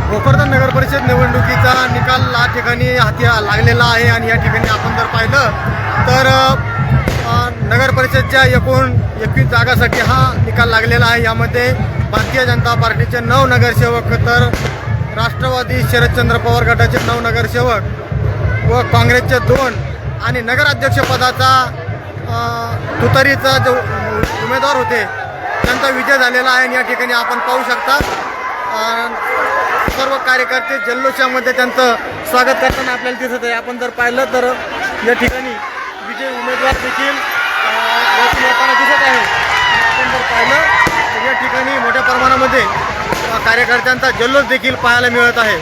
भोकरदन नगर परिषद निवडणुकीचा निकाल या ठिकाणी हाती लागलेला आहे आणि या ठिकाणी आपण जर पाहिलं तर नगर परिषदच्या एकूण 21 जागासाठी हा निकाल लागलेला आहे। यामध्ये भारतीय जनता पार्टीचे 9 नगरसेवक तर राष्ट्रवादी शरदचंद्र पवार गटाचे 9 नगरसेवक व काँग्रेसचे 2 आणि नगराध्यक्षपदाचा तुतारीचा जो उमेदवार होते त्यांचा विजय झालेला आहे। आणि या ठिकाणी आपण पाहू शकता सर्व कार्यकर्ते जल्लोषामध्ये त्यांचं स्वागत करताना आपल्याला दिसत आहे। आपण जर पाहिलं तर या ठिकाणी विजय उमेदवार देखील येताना दिसत आहे। आपण जर पाहिलं तर या ठिकाणी मोठ्या प्रमाणामध्ये कार्यकर्त्यांचा जल्लोष देखील पाहायला मिळत आहे।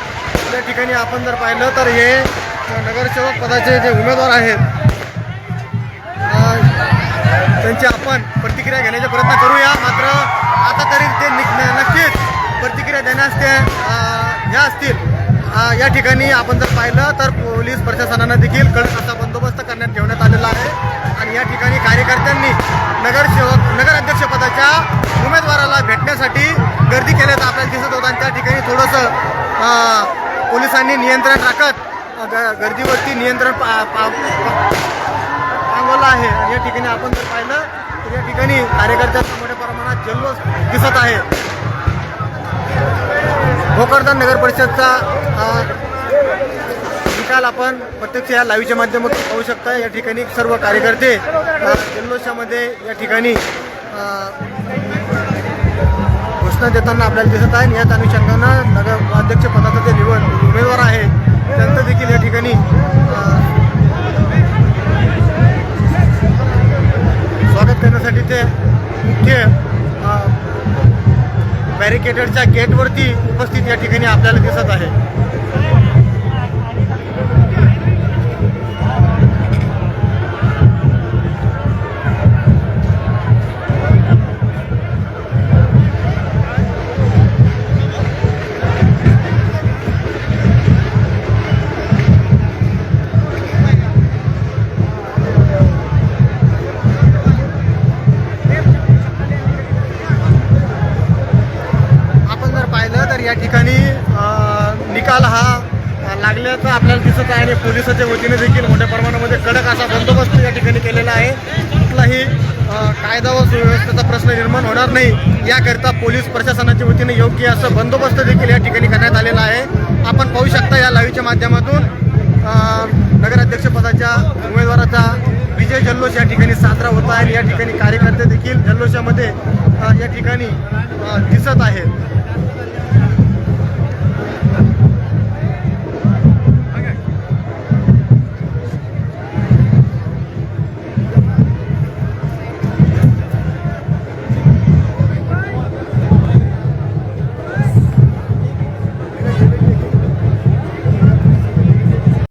या ठिकाणी आपण जर पाहिलं तर हे नगरसेवक पदाचे जे उमेदवार आहेत त्यांची आपण प्रतिक्रिया घेण्याचा प्रयत्न करूया। मात्र आता तरी ते नक्कीच प्रतिक्रिया देण्यास ते ह्या असतील। या ठिकाणी आपण जर पाहिलं तर पोलीस प्रशासनानं देखील कडक असा बंदोबस्त ठेवण्यात आलेला आहे आणि या ठिकाणी कार्यकर्त्यांनी नगराध्यक्षपदाच्या उमेदवाराला भेटण्यासाठी गर्दी केल्याचं आपल्याला दिसत होतं आणि त्या ठिकाणी थोडंसं पोलिसांनी नियंत्रण राखत गर्दीवरती नियंत्रण पांगवलं आहे। या ठिकाणी आपण जर पाहिलं तर या ठिकाणी कार्यकर्त्यांचा मोठ्या प्रमाणात जल्लोष दिसत आहे। भोकरदन नगर परिषदचा निकाल आपण प्रत्यक्ष या लाईव्हच्या माध्यमातून पाहू शकता। या ठिकाणी सर्व कार्यकर्ते जल्लोषामध्ये या ठिकाणी घोषणा देताना आपल्याला दिसत आहे। याच अनुषंगानं नगराध्यक्ष पदाचा जे उमेदवार आहे त्यांचं देखील या ठिकाणी स्वागत करण्यासाठी ते मुख्य बॅरिकेडच्या गेटवरती उपस्थित या ठिकाणी आपल्याला दिसत आहे। या ठिकाणी निकाल हा लागल्याचं आपल्याला दिसत आहे आणि पोलिसांच्या वतीने देखील मोठ्या प्रमाणामध्ये कडक असा बंदोबस्त या ठिकाणी केलेला आहे। कुठलाही कायदा व सुव्यवस्थेचा प्रश्न निर्माण होणार नाही याकरिता पोलीस प्रशासनाच्या वतीने योग्य असं बंदोबस्त देखील या ठिकाणी करण्यात आलेला आहे। आपण पाहू शकता या लाईव्हच्या माध्यमातून नगराध्यक्षपदाच्या उमेदवाराचा विजय जल्लोष या ठिकाणी साजरा होत आहे आणि या ठिकाणी कार्यकर्ते देखील जल्लोषामध्ये या ठिकाणी दिसत आहेत।